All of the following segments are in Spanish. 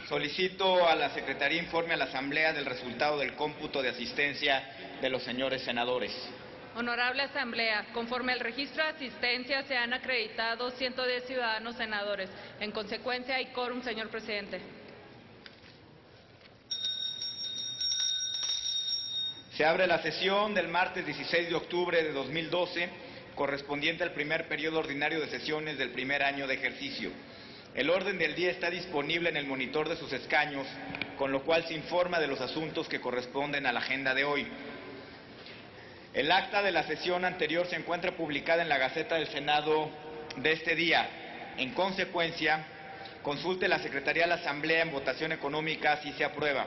Solicito a la Secretaría informe a la Asamblea del resultado del cómputo de asistencia de los señores senadores. Honorable Asamblea, conforme al registro de asistencia se han acreditado 110 ciudadanos senadores. En consecuencia, hay quórum, señor presidente. Se abre la sesión del martes 16 de octubre de 2012, correspondiente al primer periodo ordinario de sesiones del primer año de ejercicio. El orden del día está disponible en el monitor de sus escaños, con lo cual se informa de los asuntos que corresponden a la agenda de hoy. El acta de la sesión anterior se encuentra publicada en la Gaceta del Senado de este día. En consecuencia, consulte la Secretaría de la Asamblea en votación económica si se aprueba.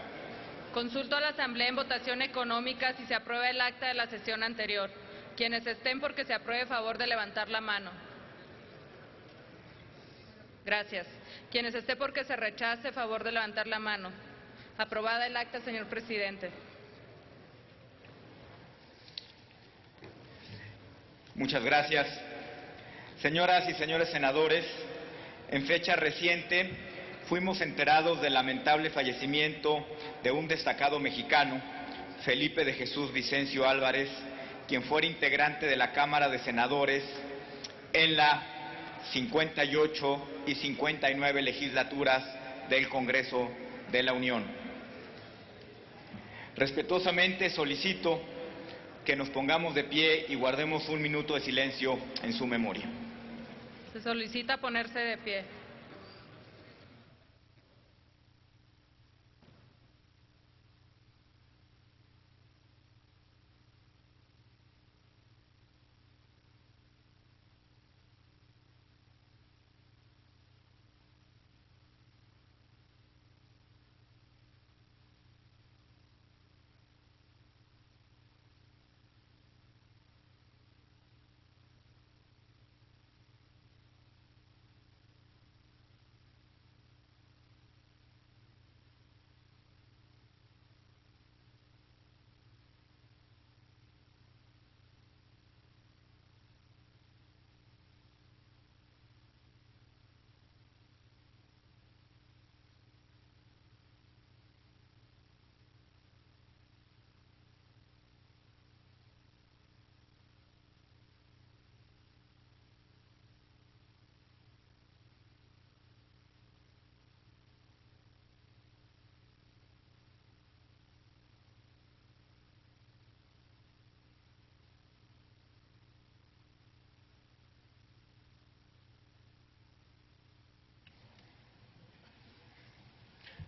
Consulto a la Asamblea en votación económica si se aprueba el acta de la sesión anterior. Quienes estén porque se apruebe, favor de levantar la mano. Gracias. Quienes estén porque se rechace, favor de levantar la mano. Aprobada el acta, señor presidente. Muchas gracias. Señoras y señores senadores, en fecha reciente fuimos enterados del lamentable fallecimiento de un destacado mexicano, Felipe de Jesús Vicencio Álvarez, quien fuera integrante de la Cámara de Senadores en la 58 y 59 legislaturas del Congreso de la Unión. Respetuosamente solicito que nos pongamos de pie y guardemos un minuto de silencio en su memoria. Se solicita ponerse de pie.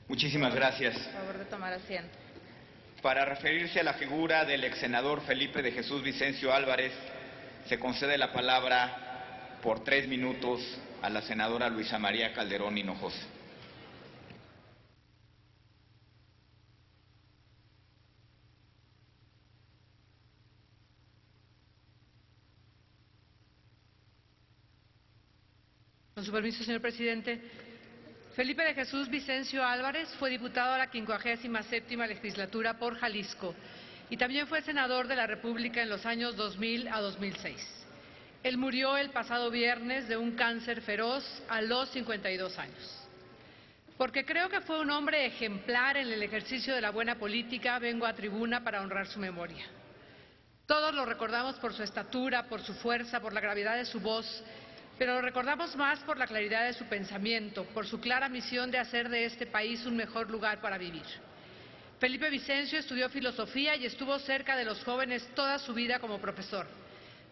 Muchísimas gracias. Por favor de tomar asiento. Para referirse a la figura del ex senador Felipe de Jesús Vicencio Álvarez, se concede la palabra por 3 minutos a la senadora Luisa María Calderón Hinojosa. Con su permiso, señor presidente. Felipe de Jesús Vicencio Álvarez fue diputado a la 57ª legislatura por Jalisco y también fue senador de la República en los años 2000 a 2006. Él murió el pasado viernes de un cáncer feroz a los 52 años. Porque creo que fue un hombre ejemplar en el ejercicio de la buena política, vengo a tribuna para honrar su memoria. Todos lo recordamos por su estatura, por su fuerza, por la gravedad de su voz, pero lo recordamos más por la claridad de su pensamiento, por su clara misión de hacer de este país un mejor lugar para vivir. Felipe Vicencio estudió filosofía y estuvo cerca de los jóvenes toda su vida como profesor.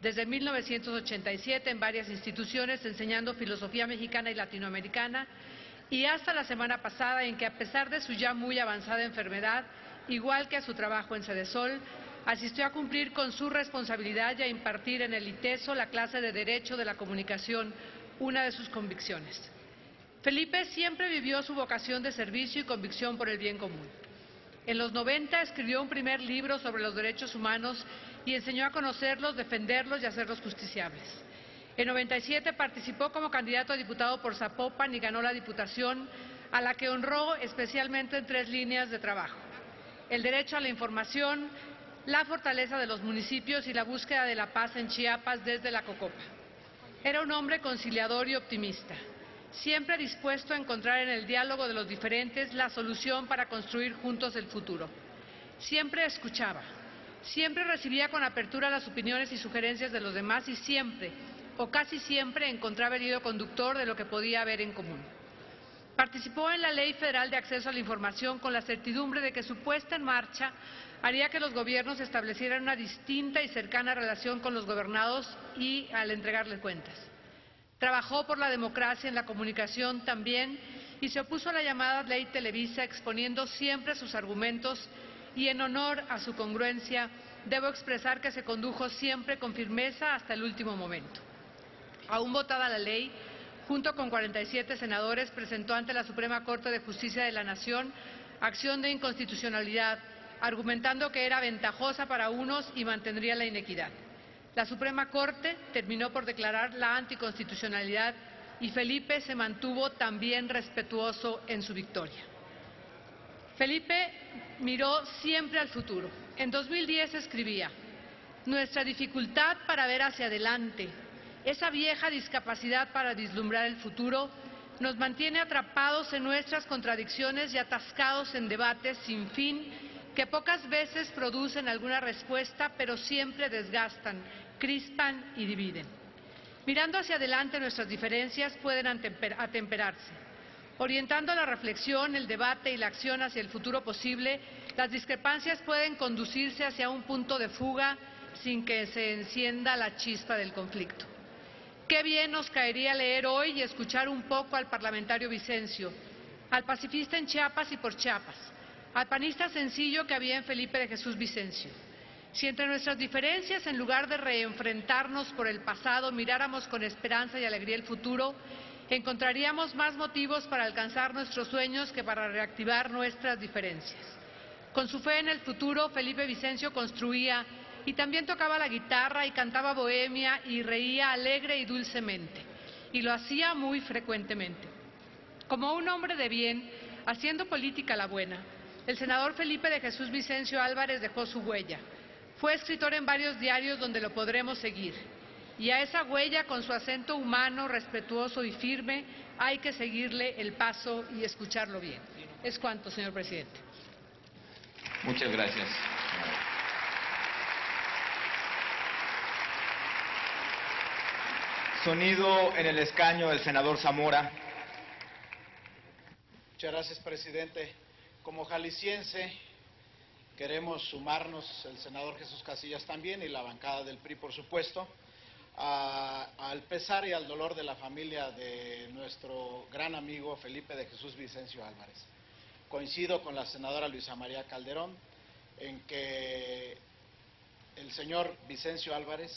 Desde 1987 en varias instituciones enseñando filosofía mexicana y latinoamericana, y hasta la semana pasada en que, a pesar de su ya muy avanzada enfermedad, igual que a su trabajo en Sedesol, asistió a cumplir con su responsabilidad y a impartir en el ITESO la clase de Derecho de la Comunicación, una de sus convicciones. Felipe siempre vivió su vocación de servicio y convicción por el bien común. En los 90 escribió un primer libro sobre los derechos humanos y enseñó a conocerlos, defenderlos y hacerlos justiciables. En 97 participó como candidato a diputado por Zapopan y ganó la diputación, a la que honró especialmente en 3 líneas de trabajo: el derecho a la información, la fortaleza de los municipios y la búsqueda de la paz en Chiapas desde la COCOPA. Era un hombre conciliador y optimista. siempre dispuesto a encontrar en el diálogo de los diferentes la solución para construir juntos el futuro. Siempre escuchaba, siempre recibía con apertura las opiniones y sugerencias de los demás y siempre, o casi siempre, encontraba el hilo conductor de lo que podía haber en común. Participó en la Ley Federal de Acceso a la Información con la certidumbre de que su puesta en marcha haría que los gobiernos establecieran una distinta y cercana relación con los gobernados y al entregarles cuentas. Trabajó por la democracia en la comunicación también y se opuso a la llamada Ley Televisa, exponiendo siempre sus argumentos, y en honor a su congruencia debo expresar que se condujo siempre con firmeza hasta el último momento. Aún votada la ley, junto con 47 senadores, presentó ante la Suprema Corte de Justicia de la Nación acción de inconstitucionalidad, argumentando que era ventajosa para unos y mantendría la inequidad. La Suprema Corte terminó por declarar la anticonstitucionalidad y Felipe se mantuvo también respetuoso en su victoria. Felipe miró siempre al futuro. En 2010 escribía: nuestra dificultad para ver hacia adelante, esa vieja discapacidad para vislumbrar el futuro, nos mantiene atrapados en nuestras contradicciones y atascados en debates sin fin que pocas veces producen alguna respuesta, pero siempre desgastan, crispan y dividen. Mirando hacia adelante, nuestras diferencias pueden atemperarse. Orientando la reflexión, el debate y la acción hacia el futuro posible, las discrepancias pueden conducirse hacia un punto de fuga sin que se encienda la chispa del conflicto. Qué bien nos caería leer hoy y escuchar un poco al parlamentario Vicencio, al pacifista en Chiapas y por Chiapas, al panista sencillo que había en Felipe de Jesús Vicencio. Si entre nuestras diferencias, en lugar de reenfrentarnos por el pasado, miráramos con esperanza y alegría el futuro, encontraríamos más motivos para alcanzar nuestros sueños que para reactivar nuestras diferencias. Con su fe en el futuro, Felipe Vicencio construía y también tocaba la guitarra y cantaba bohemia y reía alegre y dulcemente, y lo hacía muy frecuentemente. Como un hombre de bien, haciendo política la buena, el senador Felipe de Jesús Vicencio Álvarez dejó su huella. Fue escritor en varios diarios donde lo podremos seguir. Y a esa huella, con su acento humano, respetuoso y firme, hay que seguirle el paso y escucharlo bien. Es cuanto, señor presidente. Muchas gracias. Sonido en el escaño del senador Zamora. Muchas gracias, presidente. Como jalisciense, queremos sumarnos, el senador Jesús Casillas también y la bancada del PRI, por supuesto, al pesar y al dolor de la familia de nuestro gran amigo Felipe de Jesús Vicencio Álvarez. Coincido con la senadora Luisa María Calderón en que el señor Vicencio Álvarez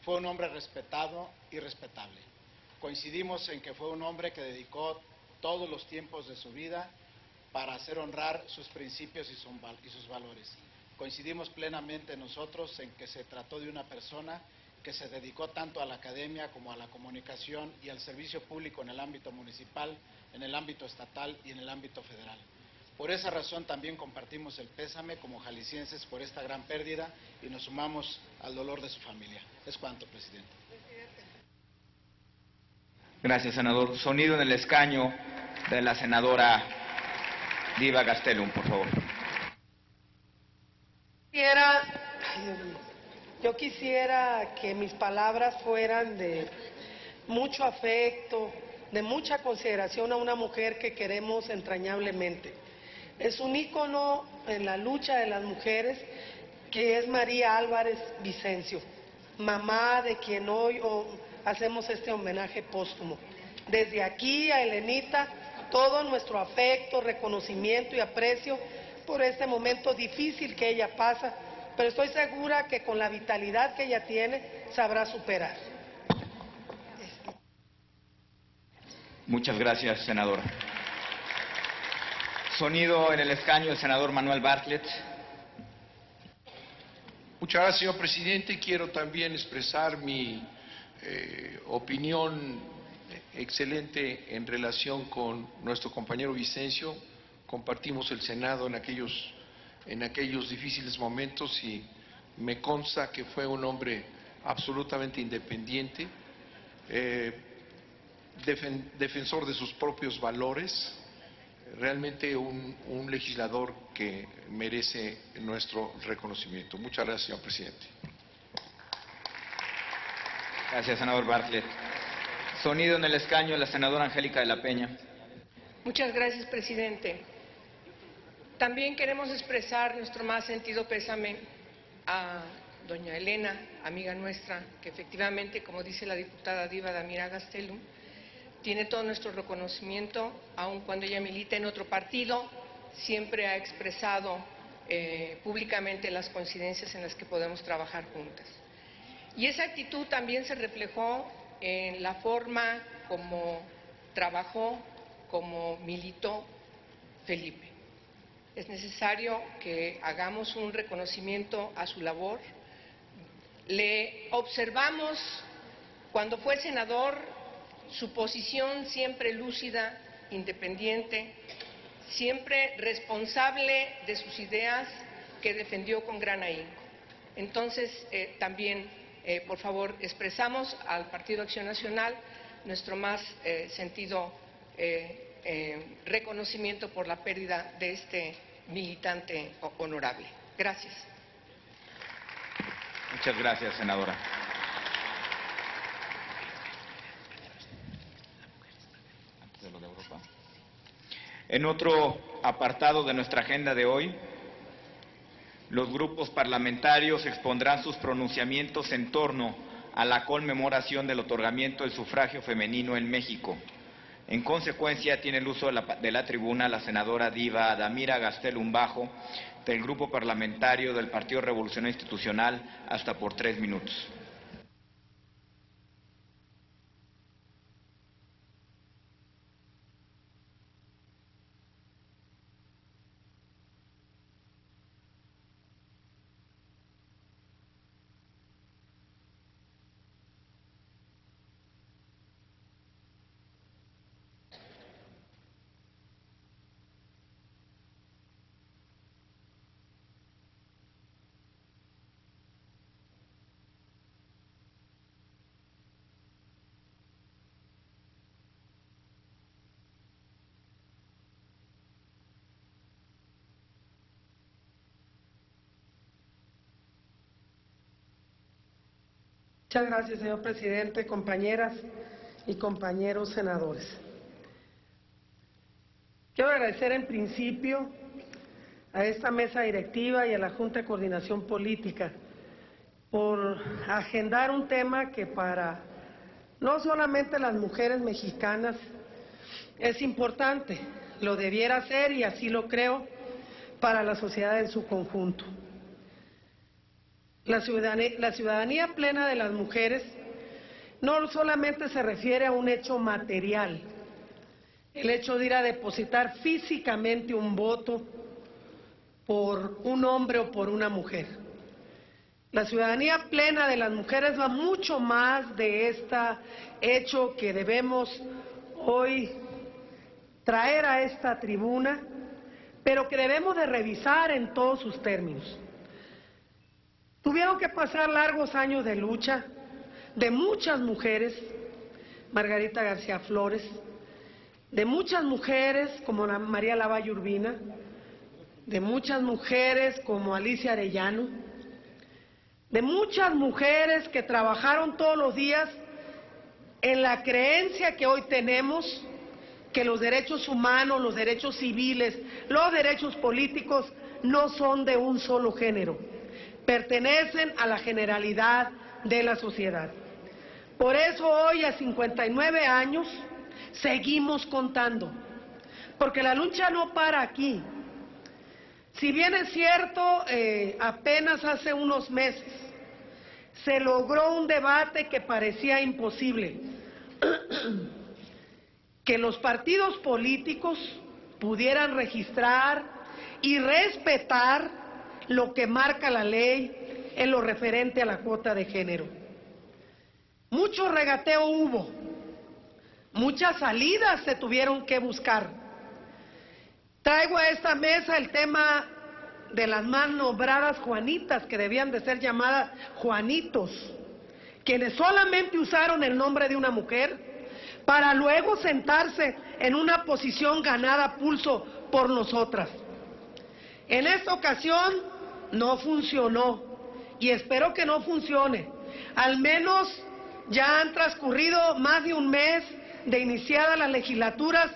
fue un hombre respetado y respetable. Coincidimos en que fue un hombre que dedicó todos los tiempos de su vida para hacer honrar sus principios y sus valores. Coincidimos plenamente nosotros en que se trató de una persona que se dedicó tanto a la academia como a la comunicación y al servicio público en el ámbito municipal, en el ámbito estatal y en el ámbito federal. Por esa razón también compartimos el pésame como jaliscienses por esta gran pérdida y nos sumamos al dolor de su familia. Es cuanto, presidente. Gracias, senador. Sonido en el escaño de la senadora Diva Gastelum, por favor. Yo quisiera que mis palabras fueran de mucho afecto, de mucha consideración a una mujer que queremos entrañablemente. Es un ícono en la lucha de las mujeres, que es María Álvarez Vicencio, mamá de quien hoy hacemos este homenaje póstumo. Desde aquí a Elenita, todo nuestro afecto, reconocimiento y aprecio por este momento difícil que ella pasa, pero estoy segura que con la vitalidad que ella tiene, sabrá superar. Muchas gracias, senadora. Sonido en el escaño del senador Manuel Bartlett. Muchas gracias, señor presidente. Quiero también expresar mi opinión excelente en relación con nuestro compañero Vicencio. Compartimos el Senado en aquellos difíciles momentos y me consta que fue un hombre absolutamente independiente. defensor de sus propios valores, realmente un legislador que merece nuestro reconocimiento. Muchas gracias, señor presidente. Gracias, senador Bartlett. Sonido en el escaño, la senadora Angélica de la Peña. Muchas gracias, presidente. También queremos expresar nuestro más sentido pésame a doña Elena, amiga nuestra, que efectivamente, como dice la diputada Diva Damira Gastelum, tiene todo nuestro reconocimiento, aun cuando ella milita en otro partido, siempre ha expresado públicamente las coincidencias en las que podemos trabajar juntas. Y esa actitud también se reflejó en la forma como trabajó, como militó Felipe. Es necesario que hagamos un reconocimiento a su labor. Le observamos cuando fue senador, su posición siempre lúcida, independiente, siempre responsable de sus ideas que defendió con gran ahínco. Entonces, también, por favor, expresamos al Partido Acción Nacional nuestro más sentido reconocimiento por la pérdida de este militante honorable. Gracias. Muchas gracias, senadora. En otro apartado de nuestra agenda de hoy, los grupos parlamentarios expondrán sus pronunciamientos en torno a la conmemoración del otorgamiento del sufragio femenino en México. En consecuencia, tiene el uso de la tribuna la senadora Diva Damira Gastelum Bajo, del Grupo Parlamentario del Partido Revolucionario Institucional, hasta por 3 minutos. Muchas gracias, señor presidente, compañeras y compañeros senadores. Quiero agradecer en principio a esta mesa directiva y a la Junta de Coordinación Política por agendar un tema que para no solamente las mujeres mexicanas es importante, lo debiera ser y así lo creo para la sociedad en su conjunto. La ciudadanía plena de las mujeres no solamente se refiere a un hecho material, el hecho de ir a depositar físicamente un voto por un hombre o por una mujer. La ciudadanía plena de las mujeres va mucho más de este hecho que debemos hoy traer a esta tribuna, pero que debemos de revisar en todos sus términos. Tuvieron que pasar largos años de lucha de muchas mujeres, Margarita García Flores, de muchas mujeres como María Lavalle Urbina, de muchas mujeres como Alicia Arellano, de muchas mujeres que trabajaron todos los días en la creencia que hoy tenemos que los derechos humanos, los derechos civiles, los derechos políticos no son de un solo género, pertenecen a la generalidad de la sociedad. Por eso hoy, a 59 años, seguimos contando, porque la lucha no para aquí. Si bien es cierto, apenas hace unos meses se logró un debate que parecía imposible, que los partidos políticos pudieran registrar y respetar lo que marca la ley en lo referente a la cuota de género. Mucho regateo hubo, muchas salidas se tuvieron que buscar. Traigo a esta mesa el tema de las mal nombradas Juanitas, que debían de ser llamadas Juanitos, quienes solamente usaron el nombre de una mujer para luego sentarse en una posición ganada a pulso por nosotras. En esta ocasión no funcionó y espero que no funcione. Al menos ya han transcurrido más de un mes de iniciadas las legislaturas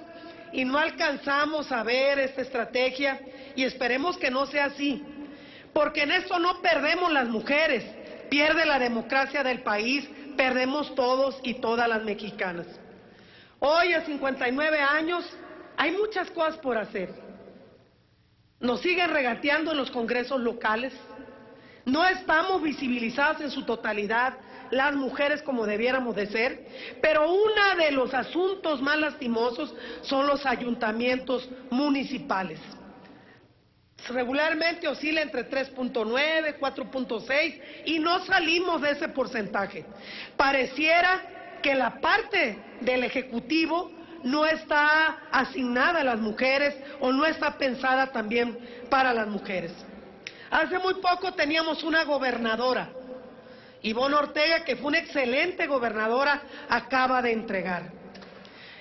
y no alcanzamos a ver esta estrategia y esperemos que no sea así, porque en esto no perdemos las mujeres, pierde la democracia del país, perdemos todos y todas las mexicanas. Hoy, a 59 años, hay muchas cosas por hacer. Nos siguen regateando en los congresos locales, no estamos visibilizadas en su totalidad las mujeres como debiéramos de ser, pero uno de los asuntos más lastimosos son los ayuntamientos municipales. Regularmente oscila entre 3.9, 4.6 y no salimos de ese porcentaje. Pareciera que la parte del Ejecutivo no está asignada a las mujeres o no está pensada también para las mujeres. Hace muy poco teníamos una gobernadora, Ivonne Ortega, que fue una excelente gobernadora, acaba de entregar.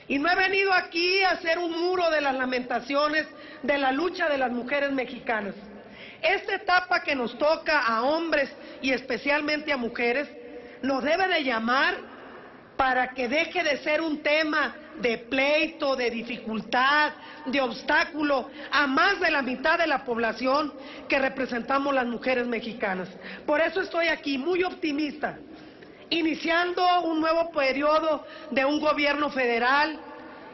Y no he venido aquí a hacer un muro de las lamentaciones de la lucha de las mujeres mexicanas. Esta etapa que nos toca a hombres y especialmente a mujeres, nos debe de llamar para que deje de ser un tema de pleito, de dificultad, de obstáculo a más de la mitad de la población que representamos las mujeres mexicanas. Por eso estoy aquí muy optimista, iniciando un nuevo periodo de un gobierno federal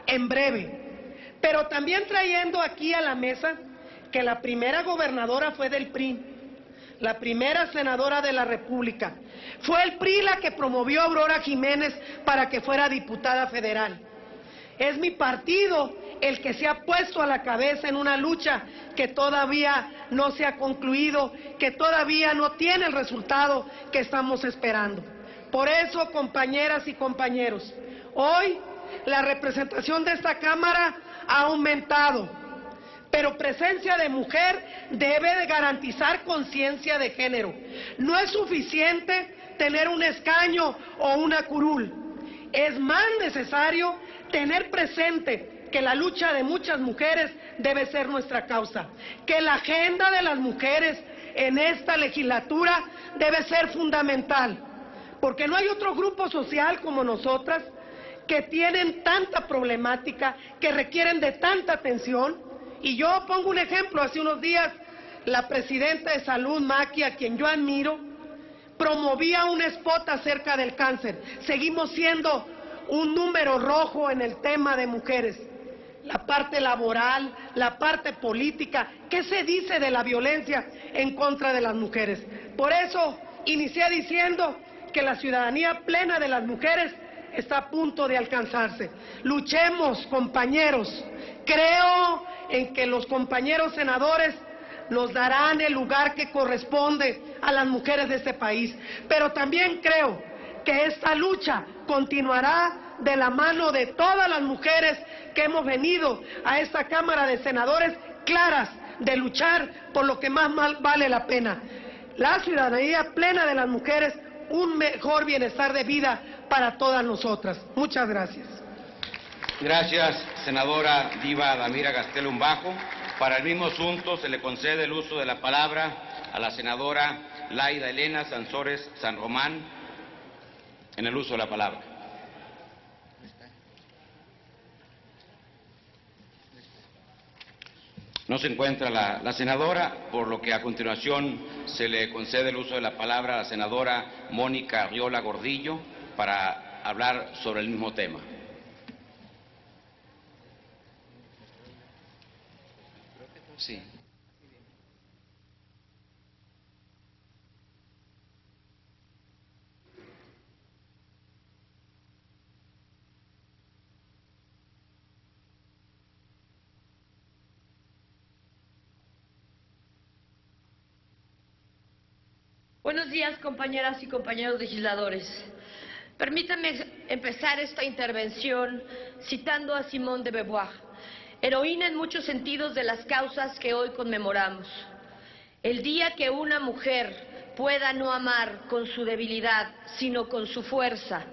en breve, pero también trayendo aquí a la mesa que la primera gobernadora fue del PRI, la primera senadora de la República. Fue el PRI la que promovió a Aurora Jiménez para que fuera diputada federal. Es mi partido el que se ha puesto a la cabeza en una lucha que todavía no se ha concluido, que todavía no tiene el resultado que estamos esperando. Por eso, compañeras y compañeros, hoy la representación de esta Cámara ha aumentado, pero presencia de mujer debe de garantizar conciencia de género. No es suficiente tener un escaño o una curul, es más necesario tener presente que la lucha de muchas mujeres debe ser nuestra causa, que la agenda de las mujeres en esta legislatura debe ser fundamental, porque no hay otro grupo social como nosotras que tienen tanta problemática, que requieren de tanta atención. Y yo pongo un ejemplo, hace unos días la presidenta de Salud, Maki, a quien yo admiro, promovía un spot acerca del cáncer. Seguimos siendo un número rojo en el tema de mujeres. La parte laboral, la parte política, ¿qué se dice de la violencia en contra de las mujeres? Por eso inicié diciendo que la ciudadanía plena de las mujeres está a punto de alcanzarse. Luchemos, compañeros. Creo en que los compañeros senadores nos darán el lugar que corresponde a las mujeres de este país, pero también creo que esta lucha continuará de la mano de todas las mujeres que hemos venido a esta Cámara de Senadores claras de luchar por lo que más vale la pena: la ciudadanía plena de las mujeres, un mejor bienestar de vida para todas nosotras. Muchas gracias. Gracias, senadora Diva Damira Gastelum Bajo. Para el mismo asunto se le concede el uso de la palabra a la senadora Laida Elena Sansores San Román en el uso de la palabra. No se encuentra la senadora, por lo que a continuación se le concede el uso de la palabra a la senadora Mónica Arriola Gordillo para hablar sobre el mismo tema. Sí. Buenos días, compañeras y compañeros legisladores. Permítanme empezar esta intervención citando a Simone de Beauvoir, heroína en muchos sentidos de las causas que hoy conmemoramos. El día que una mujer pueda no amar con su debilidad, sino con su fuerza,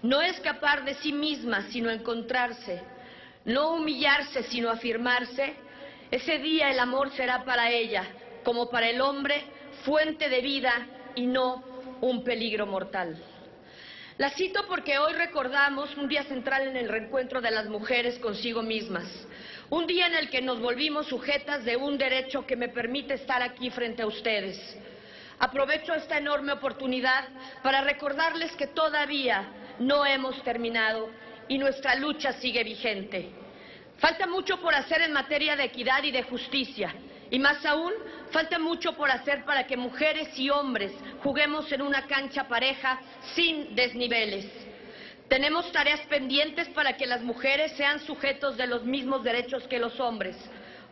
no escapar de sí misma, sino encontrarse, no humillarse, sino afirmarse, ese día el amor será para ella, como para el hombre, fuente de vida y no un peligro mortal. La cito porque hoy recordamos un día central en el reencuentro de las mujeres consigo mismas, un día en el que nos volvimos sujetas de un derecho que me permite estar aquí frente a ustedes. Aprovecho esta enorme oportunidad para recordarles que todavía no hemos terminado y nuestra lucha sigue vigente. Falta mucho por hacer en materia de equidad y de justicia, y más aún, falta mucho por hacer para que mujeres y hombres juguemos en una cancha pareja sin desniveles. Tenemos tareas pendientes para que las mujeres sean sujetos de los mismos derechos que los hombres,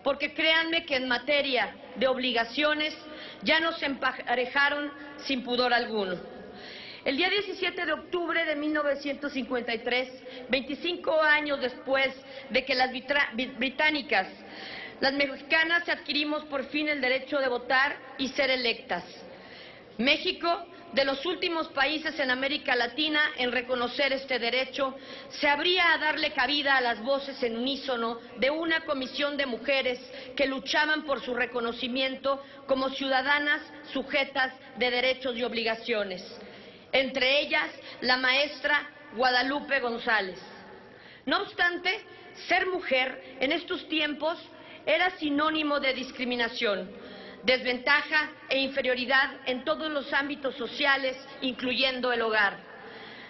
porque créanme que en materia de obligaciones ya nos emparejaron sin pudor alguno. El día 17 de octubre de 1953, 25 años después de que las británicas, las mexicanas adquirimos por fin el derecho de votar y ser electas. México, de los últimos países en América Latina en reconocer este derecho, se abría a darle cabida a las voces en unísono de una comisión de mujeres que luchaban por su reconocimiento como ciudadanas sujetas de derechos y obligaciones. Entre ellas, la maestra Guadalupe González. No obstante, ser mujer en estos tiempos era sinónimo de discriminación, desventaja e inferioridad en todos los ámbitos sociales, incluyendo el hogar.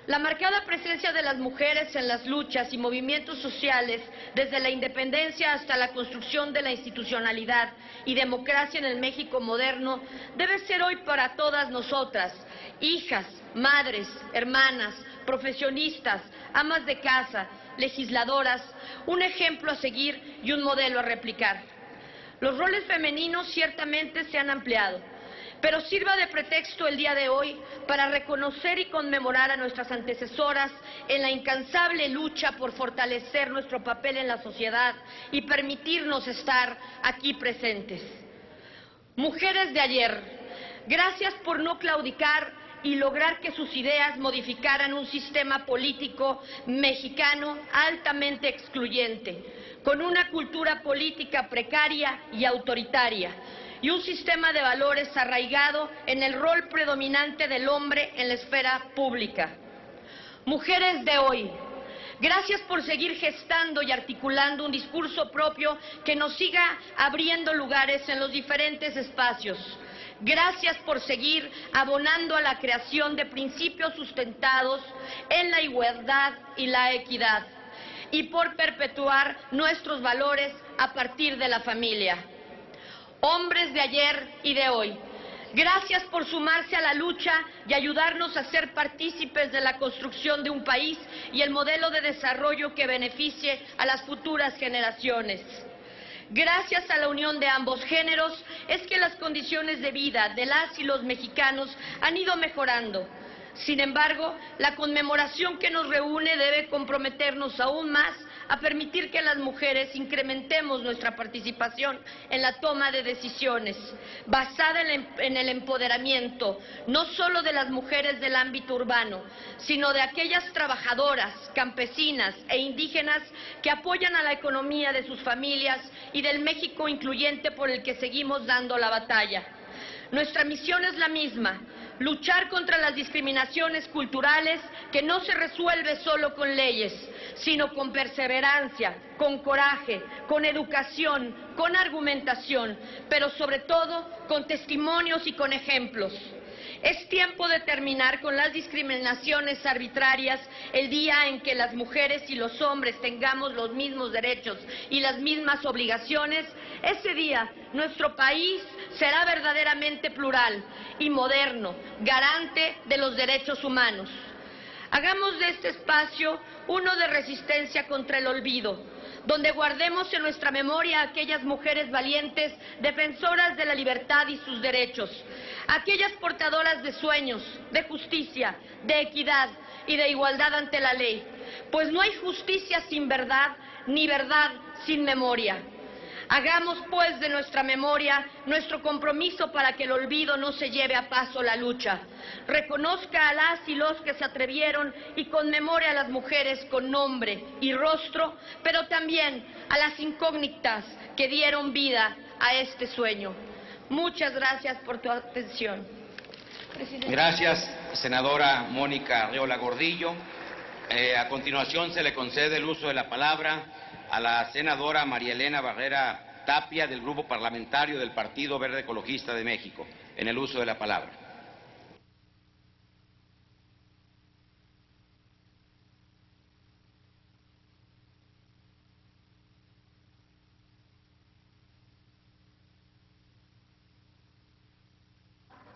La marcada presencia de las mujeres en las luchas y movimientos sociales, desde la independencia hasta la construcción de la institucionalidad y democracia en el México moderno, debe ser hoy para todas nosotras, hijas, madres, hermanas, profesionistas, amas de casa, legisladoras, un ejemplo a seguir y un modelo a replicar. Los roles femeninos ciertamente se han ampliado, pero sirva de pretexto el día de hoy para reconocer y conmemorar a nuestras antecesoras en la incansable lucha por fortalecer nuestro papel en la sociedad y permitirnos estar aquí presentes. Mujeres de ayer, gracias por no claudicar y lograr que sus ideas modificaran un sistema político mexicano altamente excluyente, con una cultura política precaria y autoritaria, y un sistema de valores arraigado en el rol predominante del hombre en la esfera pública. Mujeres de hoy, gracias por seguir gestando y articulando un discurso propio que nos siga abriendo lugares en los diferentes espacios. Gracias por seguir abonando a la creación de principios sustentados en la igualdad y la equidad, y por perpetuar nuestros valores a partir de la familia. Hombres de ayer y de hoy, gracias por sumarse a la lucha y ayudarnos a ser partícipes de la construcción de un país y el modelo de desarrollo que beneficie a las futuras generaciones. Gracias a la unión de ambos géneros es que las condiciones de vida de las y los mexicanos han ido mejorando. Sin embargo, la conmemoración que nos reúne debe comprometernos aún más a permitir que las mujeres incrementemos nuestra participación en la toma de decisiones, basada en el empoderamiento, no solo de las mujeres del ámbito urbano, sino de aquellas trabajadoras, campesinas e indígenas que apoyan a la economía de sus familias y del México incluyente por el que seguimos dando la batalla. Nuestra misión es la misma: luchar contra las discriminaciones culturales que no se resuelve solo con leyes, sino con perseverancia, con coraje, con educación, con argumentación, pero sobre todo con testimonios y con ejemplos. Es tiempo de terminar con las discriminaciones arbitrarias el día en que las mujeres y los hombres tengamos los mismos derechos y las mismas obligaciones. Ese día nuestro país será verdaderamente plural y moderno, garante de los derechos humanos. Hagamos de este espacio uno de resistencia contra el olvido, donde guardemos en nuestra memoria a aquellas mujeres valientes, defensoras de la libertad y sus derechos, aquellas portadoras de sueños, de justicia, de equidad y de igualdad ante la ley, pues no hay justicia sin verdad, ni verdad sin memoria. Hagamos, pues, de nuestra memoria nuestro compromiso para que el olvido no se lleve a paso la lucha. Reconozca a las y los que se atrevieron y conmemore a las mujeres con nombre y rostro, pero también a las incógnitas que dieron vida a este sueño. Muchas gracias por tu atención. Presidente. Gracias, senadora Mónica Arreola Gordillo. A continuación se le concede el uso de la palabra a la senadora María Elena Barrera Tapia, del Grupo Parlamentario del Partido Verde Ecologista de México, en el uso de la palabra.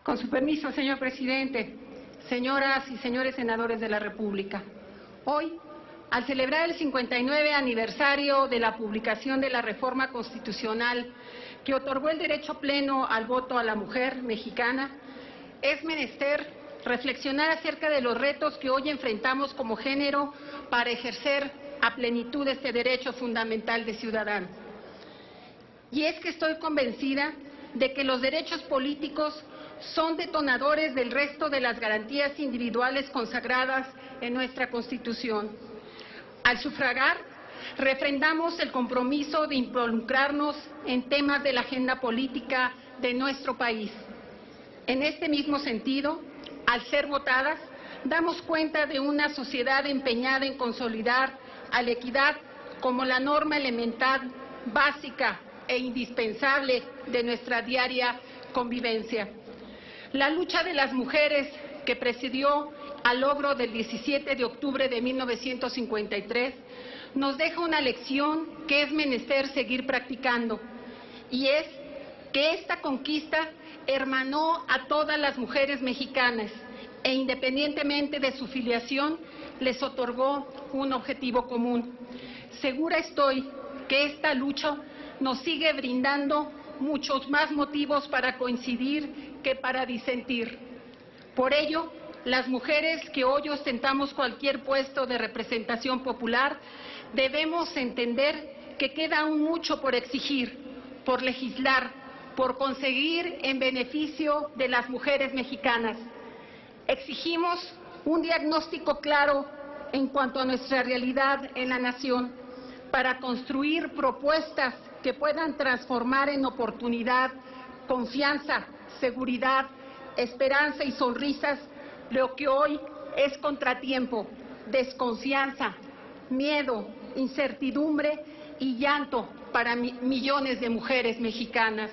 Con su permiso, señor presidente, señoras y señores senadores de la República, hoy, al celebrar el 59 aniversario de la publicación de la reforma constitucional que otorgó el derecho pleno al voto a la mujer mexicana, es menester reflexionar acerca de los retos que hoy enfrentamos como género para ejercer a plenitud este derecho fundamental de ciudadano. Y es que estoy convencida de que los derechos políticos son detonadores del resto de las garantías individuales consagradas en nuestra Constitución. Al sufragar, refrendamos el compromiso de involucrarnos en temas de la agenda política de nuestro país. En este mismo sentido, al ser votadas, damos cuenta de una sociedad empeñada en consolidar a la equidad como la norma elemental, básica e indispensable de nuestra diaria convivencia. La lucha de las mujeres que presidió al logro del 17 de octubre de 1953 nos deja una lección que es menester seguir practicando, y es que esta conquista hermanó a todas las mujeres mexicanas e independientemente de su filiación les otorgó un objetivo común. Segura estoy que esta lucha nos sigue brindando muchos más motivos para coincidir que para disentir. Por ello, las mujeres que hoy ostentamos cualquier puesto de representación popular debemos entender que queda aún mucho por exigir, por legislar, por conseguir en beneficio de las mujeres mexicanas. Exigimos un diagnóstico claro en cuanto a nuestra realidad en la nación para construir propuestas que puedan transformar en oportunidad, confianza, seguridad, esperanza y sonrisas lo que hoy es contratiempo, desconfianza, miedo, incertidumbre y llanto para millones de mujeres mexicanas.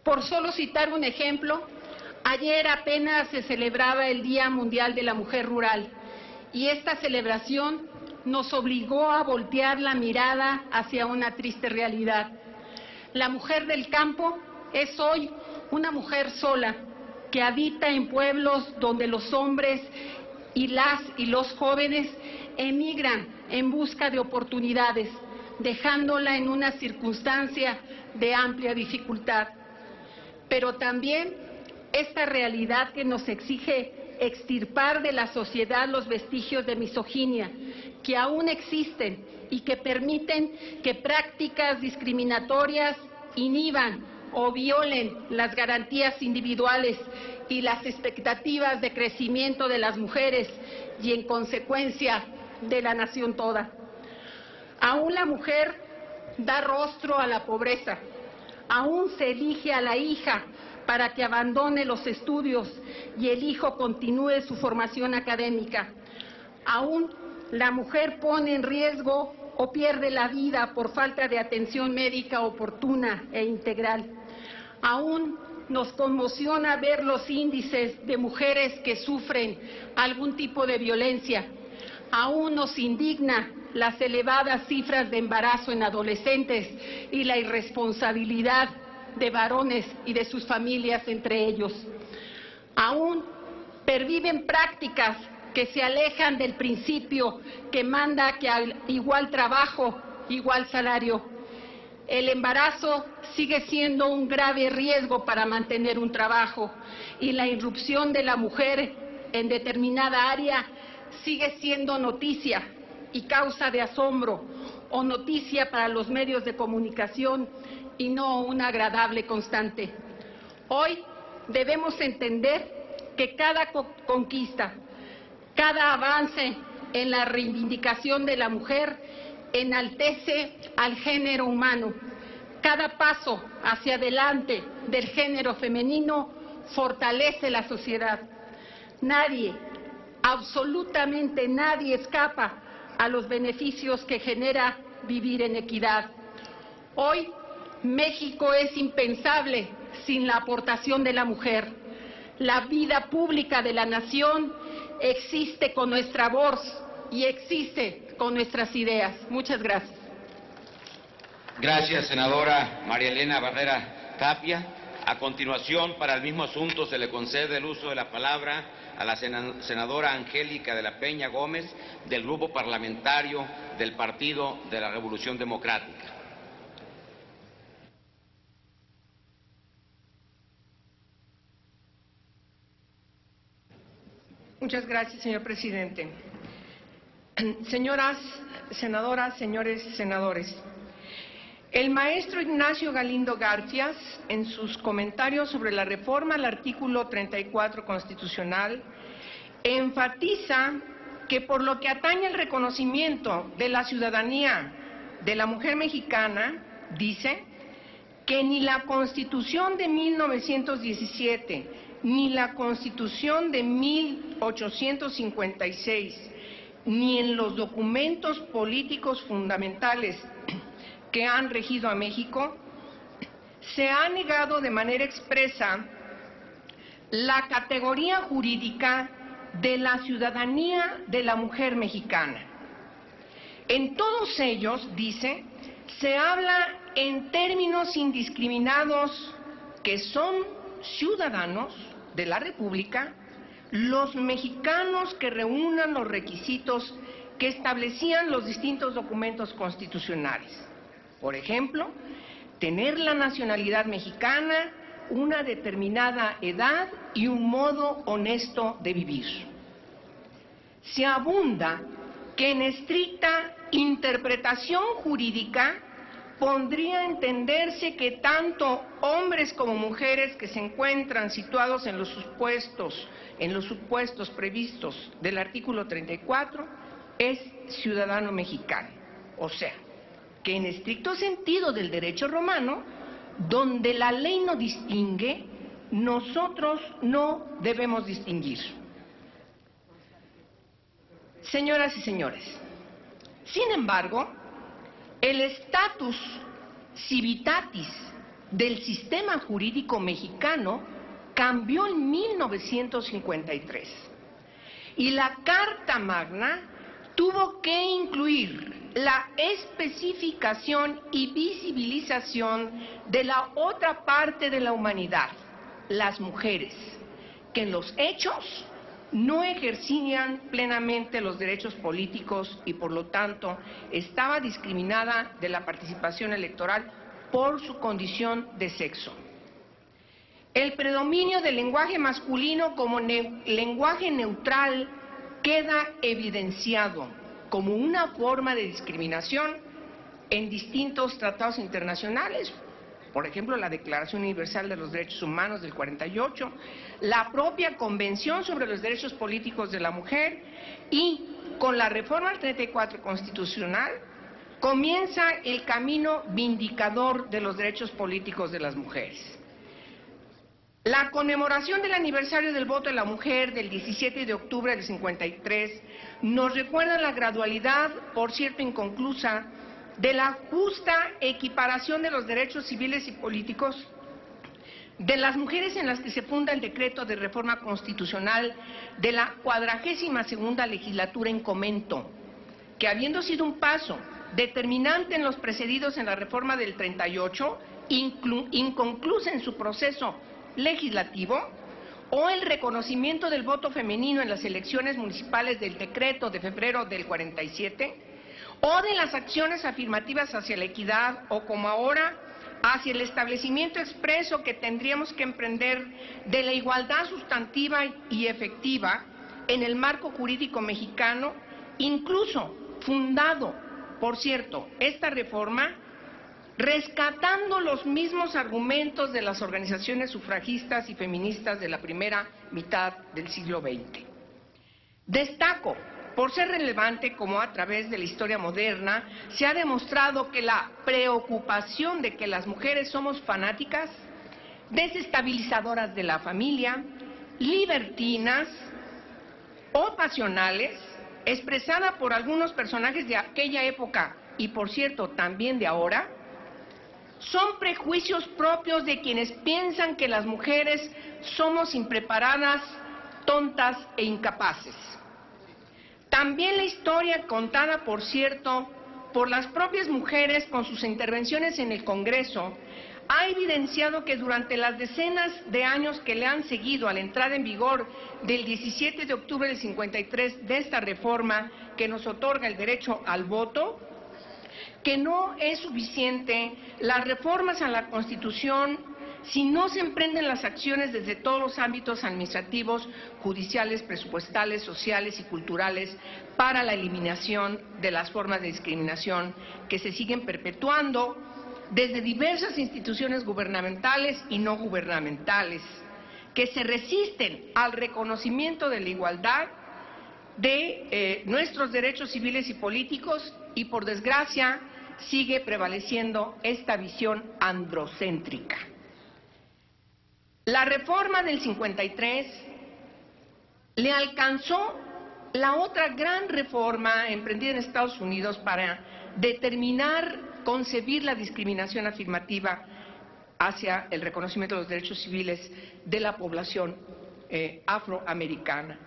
Por solo citar un ejemplo, ayer apenas se celebraba el Día Mundial de la Mujer Rural y esta celebración nos obligó a voltear la mirada hacia una triste realidad. La mujer del campo es hoy una mujer sola que habita en pueblos donde los hombres y los jóvenes emigran en busca de oportunidades, dejándola en una circunstancia de amplia dificultad. Pero también esta realidad que nos exige extirpar de la sociedad los vestigios de misoginia que aún existen y que permiten que prácticas discriminatorias inhiban o violen las garantías individuales y las expectativas de crecimiento de las mujeres y, en consecuencia, de la nación toda. Aún la mujer da rostro a la pobreza, aún se elige a la hija para que abandone los estudios y el hijo continúe su formación académica. Aún la mujer pone en riesgo o pierde la vida por falta de atención médica oportuna e integral. Aún nos conmociona ver los índices de mujeres que sufren algún tipo de violencia. Aún nos indigna las elevadas cifras de embarazo en adolescentes y la irresponsabilidad de varones y de sus familias entre ellos. Aún perviven prácticas que se alejan del principio que manda que al igual trabajo, igual salario. El embarazo sigue siendo un grave riesgo para mantener un trabajo y la irrupción de la mujer en determinada área sigue siendo noticia y causa de asombro, o noticia para los medios de comunicación y no una agradable constante. Hoy debemos entender que cada conquista, cada avance en la reivindicación de la mujer enaltece al género humano. Cada paso hacia adelante del género femenino fortalece la sociedad. Nadie, absolutamente nadie escapa a los beneficios que genera vivir en equidad. Hoy, México es impensable sin la aportación de la mujer. La vida pública de la nación existe con nuestra voz y existe con nuestras ideas. Muchas gracias. Gracias, senadora María Elena Barrera Tapia. A continuación, para el mismo asunto, se le concede el uso de la palabra a la senadora Angélica de la Peña Gómez, del Grupo Parlamentario del Partido de la Revolución Democrática. Muchas gracias, señor presidente. Señoras senadoras, señores senadores, el maestro Ignacio Galindo Garfias, en sus comentarios sobre la reforma al artículo 34 constitucional, enfatiza que por lo que atañe al reconocimiento de la ciudadanía de la mujer mexicana, dice que ni la Constitución de 1917 ni la Constitución de 1856, ni en los documentos políticos fundamentales que han regido a México, se ha negado de manera expresa la categoría jurídica de la ciudadanía de la mujer mexicana. En todos ellos, dice, se habla en términos indiscriminados que son ciudadanos de la República los mexicanos que reúnan los requisitos que establecían los distintos documentos constitucionales. Por ejemplo, tener la nacionalidad mexicana, una determinada edad y un modo honesto de vivir. Se abunda que en estricta interpretación jurídica podría entenderse que tanto hombres como mujeres que se encuentran situados en los supuestos previstos del artículo 34 es ciudadano mexicano. O sea, que en estricto sentido del derecho romano, donde la ley no distingue, nosotros no debemos distinguir. Señoras y señores, sin embargo, el estatus civitatis del sistema jurídico mexicano cambió en 1953 y la Carta Magna tuvo que incluir la especificación y visibilización de la otra parte de la humanidad, las mujeres, que en los hechos no ejercían plenamente los derechos políticos y por lo tanto estaba discriminada de la participación electoral por su condición de sexo. El predominio del lenguaje masculino como lenguaje neutral queda evidenciado como una forma de discriminación en distintos tratados internacionales, por ejemplo, la Declaración Universal de los Derechos Humanos del 48, la propia Convención sobre los Derechos Políticos de la Mujer y con la reforma al 34 constitucional comienza el camino vindicador de los derechos políticos de las mujeres. La conmemoración del aniversario del voto de la mujer del 17 de octubre del 53 nos recuerda la gradualidad, por cierto inconclusa, de la justa equiparación de los derechos civiles y políticos de las mujeres en las que se funda el decreto de reforma constitucional de la 42ª legislatura en comento, que habiendo sido un paso determinante en los precedidos en la reforma del 38, inconclusa en su proceso legislativo, o el reconocimiento del voto femenino en las elecciones municipales del decreto de febrero del 47, o de las acciones afirmativas hacia la equidad, o como ahora, hacia el establecimiento expreso que tendríamos que emprender de la igualdad sustantiva y efectiva en el marco jurídico mexicano, incluso fundado por cierto, esta reforma rescatando los mismos argumentos de las organizaciones sufragistas y feministas de la primera mitad del siglo XX. Destaco, por ser relevante, como a través de la historia moderna se ha demostrado que la preocupación de que las mujeres somos fanáticas, desestabilizadoras de la familia, libertinas o pasionales, expresada por algunos personajes de aquella época y, por cierto, también de ahora, son prejuicios propios de quienes piensan que las mujeres somos impreparadas, tontas e incapaces. También la historia contada, por cierto, por las propias mujeres con sus intervenciones en el Congreso ha evidenciado que durante las decenas de años que le han seguido a la entrada en vigor del 17 de octubre del 53 de esta reforma que nos otorga el derecho al voto, que no es suficiente las reformas a la Constitución si no se emprenden las acciones desde todos los ámbitos administrativos, judiciales, presupuestales, sociales y culturales para la eliminación de las formas de discriminación que se siguen perpetuando desde diversas instituciones gubernamentales y no gubernamentales, que se resisten al reconocimiento de la igualdad de nuestros derechos civiles y políticos y, por desgracia, sigue prevaleciendo esta visión androcéntrica. La reforma del 53 le alcanzó la otra gran reforma emprendida en Estados Unidos para concebir la discriminación afirmativa hacia el reconocimiento de los derechos civiles de la población afroamericana.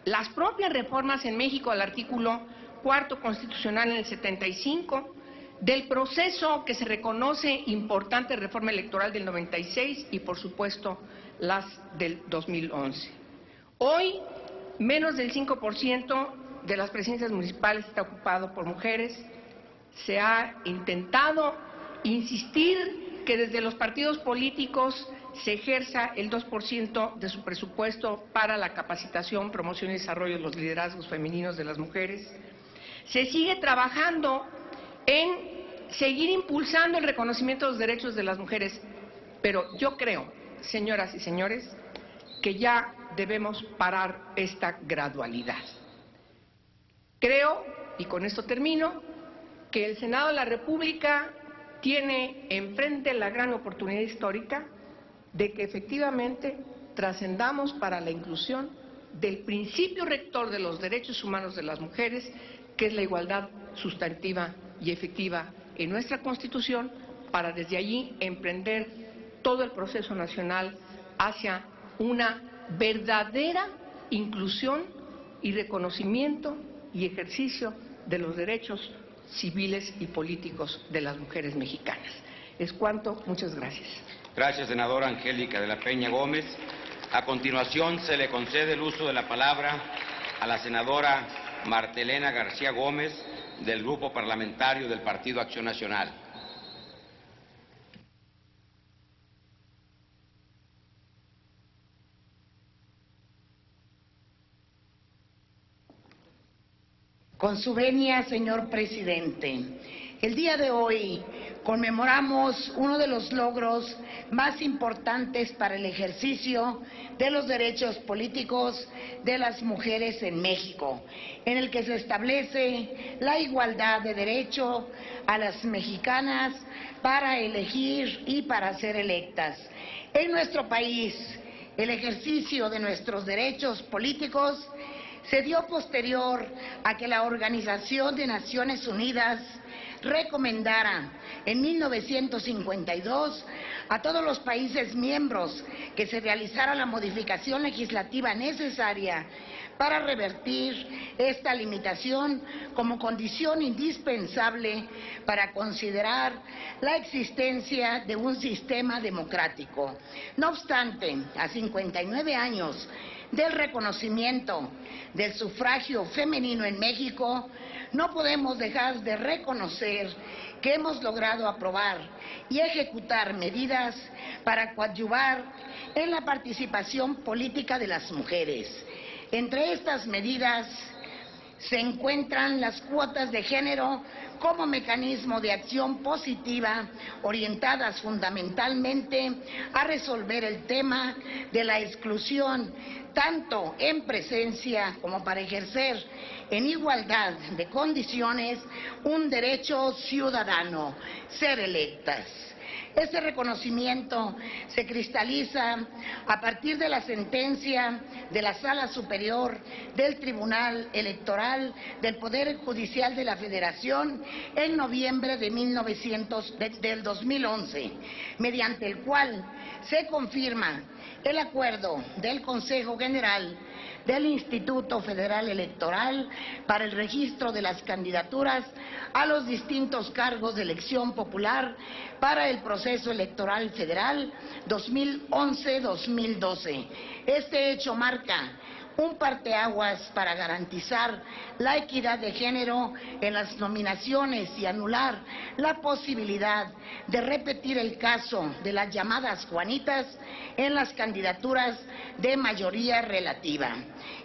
Las propias reformas en México al artículo 4 constitucional en el 75, del proceso que se reconoce importante reforma electoral del 96 y, por supuesto, las del 2011. Hoy, menos del 5% de las presidencias municipales está ocupado por mujeres. Se ha intentado insistir que desde los partidos políticos se ejerza el 2% de su presupuesto para la capacitación, promoción y desarrollo de los liderazgos femeninos de las mujeres. Se sigue trabajando en seguir impulsando el reconocimiento de los derechos de las mujeres, pero yo creo, señoras y señores, que ya debemos parar esta gradualidad. Creo, y con esto termino, que el Senado de la República tiene enfrente la gran oportunidad histórica de que efectivamente trascendamos para la inclusión del principio rector de los derechos humanos de las mujeres, que es la igualdad sustantiva y efectiva en nuestra Constitución, para desde allí emprender todo el proceso nacional hacia una verdadera inclusión y reconocimiento y ejercicio de los derechos civiles y políticos de las mujeres mexicanas. Es cuanto. Muchas gracias. Gracias, senadora Angélica de la Peña Gómez. A continuación, se le concede el uso de la palabra a la senadora Marta Elena García Gómez, del Grupo Parlamentario del Partido Acción Nacional. Con su venia, señor presidente, el día de hoy conmemoramos uno de los logros más importantes para el ejercicio de los derechos políticos de las mujeres en México, en el que se establece la igualdad de derecho a las mexicanas para elegir y para ser electas. En nuestro país, el ejercicio de nuestros derechos políticos se dio posterior a que la Organización de Naciones Unidas recomendara en 1952 a todos los países miembros que se realizara la modificación legislativa necesaria para revertir esta limitación como condición indispensable para considerar la existencia de un sistema democrático. No obstante, a 59 años del reconocimiento del sufragio femenino en México, no podemos dejar de reconocer que hemos logrado aprobar y ejecutar medidas para coadyuvar en la participación política de las mujeres. Entre estas medidas se encuentran las cuotas de género como mecanismo de acción positiva orientadas fundamentalmente a resolver el tema de la exclusión, tanto en presencia como para ejercer en igualdad de condiciones un derecho ciudadano, ser electas. Este reconocimiento se cristaliza a partir de la sentencia de la Sala Superior del Tribunal Electoral del Poder Judicial de la Federación en noviembre del 2011, mediante el cual se confirma el acuerdo del Consejo General del Instituto Federal Electoral para el registro de las candidaturas a los distintos cargos de elección popular para el proceso electoral federal 2011-2012. Este hecho marca un parteaguas para garantizar la equidad de género en las nominaciones y anular la posibilidad de repetir el caso de las llamadas Juanitas en las candidaturas de mayoría relativa.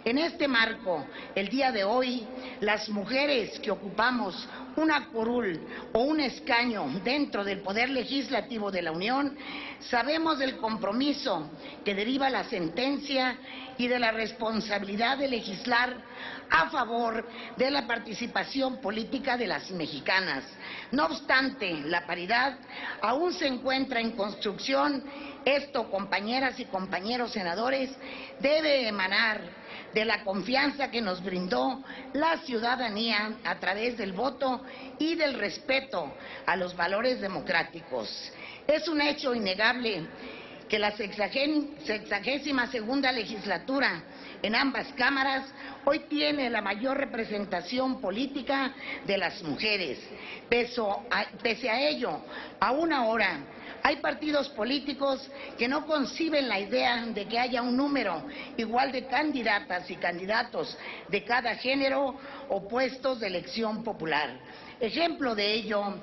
En este marco, el día de hoy, las mujeres que ocupamos una curul o un escaño dentro del Poder Legislativo de la Unión, sabemos del compromiso que deriva la sentencia y de la responsabilidad de legislar a favor de la participación política de las mexicanas. No obstante, la paridad aún se encuentra en construcción. Esto, compañeras y compañeros senadores, debe emanar de la confianza que nos brindó la ciudadanía a través del voto y del respeto a los valores democráticos. Es un hecho innegable que la 62ª legislatura en ambas cámaras hoy tiene la mayor representación política de las mujeres. Pese a ello, aún ahora hay partidos políticos que no conciben la idea de que haya un número igual de candidatas y candidatos de cada género o puestos de elección popular. Ejemplo de ello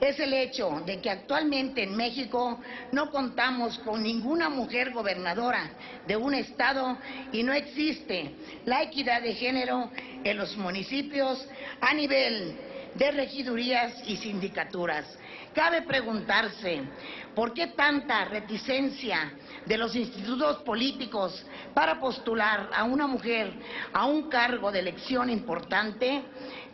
es el hecho de que actualmente en México no contamos con ninguna mujer gobernadora de un estado y no existe la equidad de género en los municipios a nivel de regidurías y sindicaturas. Cabe preguntarse por qué tanta reticencia de los institutos políticos para postular a una mujer a un cargo de elección importante.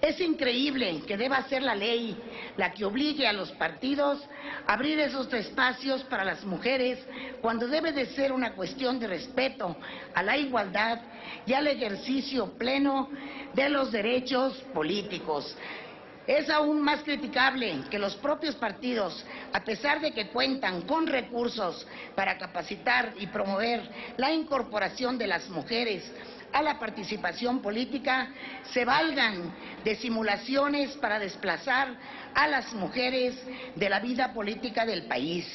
Es increíble que deba ser la ley la que obligue a los partidos a abrir esos espacios para las mujeres, cuando debe de ser una cuestión de respeto a la igualdad y al ejercicio pleno de los derechos políticos. Es aún más criticable que los propios partidos, a pesar de que cuentan con recursos para capacitar y promover la incorporación de las mujeres a la participación política, se valgan de simulaciones para desplazar a las mujeres de la vida política del país.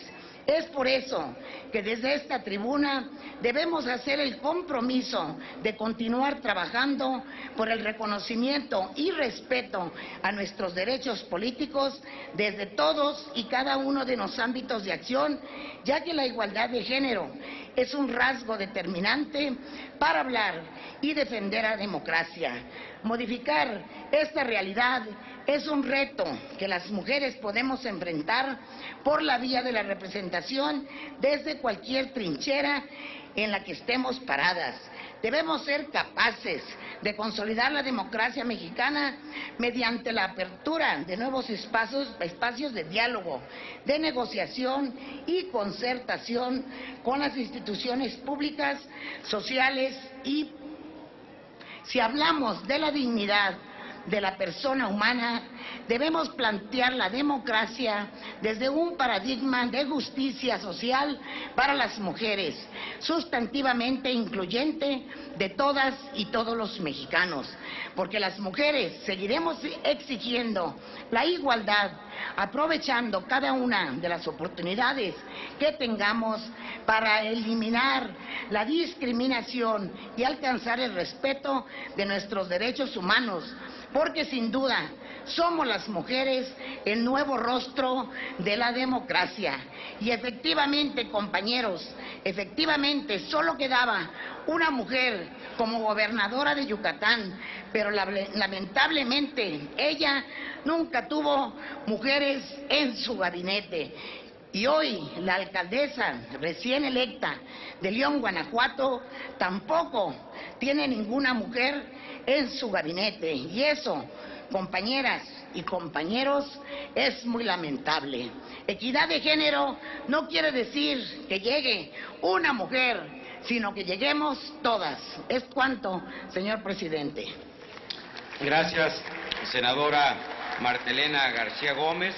Es por eso que desde esta tribuna debemos hacer el compromiso de continuar trabajando por el reconocimiento y respeto a nuestros derechos políticos desde todos y cada uno de los ámbitos de acción, ya que la igualdad de género es un rasgo determinante para hablar y defender la democracia. Modificar esta realidad es un reto que las mujeres podemos enfrentar por la vía de la representación desde cualquier trinchera en la que estemos paradas. Debemos ser capaces de consolidar la democracia mexicana mediante la apertura de nuevos espacios de diálogo, de negociación y concertación con las instituciones públicas, sociales y, si hablamos de la dignidad de la persona humana, debemos plantear la democracia desde un paradigma de justicia social para las mujeres, sustantivamente incluyente de todas y todos los mexicanos, porque las mujeres seguiremos exigiendo la igualdad, aprovechando cada una de las oportunidades que tengamos para eliminar la discriminación y alcanzar el respeto de nuestros derechos humanos, porque sin duda somos las mujeres el nuevo rostro de la democracia. Y efectivamente, compañeros, efectivamente solo quedaba una mujer como gobernadora de Yucatán, pero lamentablemente ella nunca tuvo mujeres en su gabinete. Y hoy la alcaldesa recién electa de León, Guanajuato, tampoco tiene ninguna mujer en su gabinete. Y eso, compañeras y compañeros, es muy lamentable. Equidad de género no quiere decir que llegue una mujer, sino que lleguemos todas. Es cuanto, señor presidente. Gracias, senadora Marta Elena García Gómez.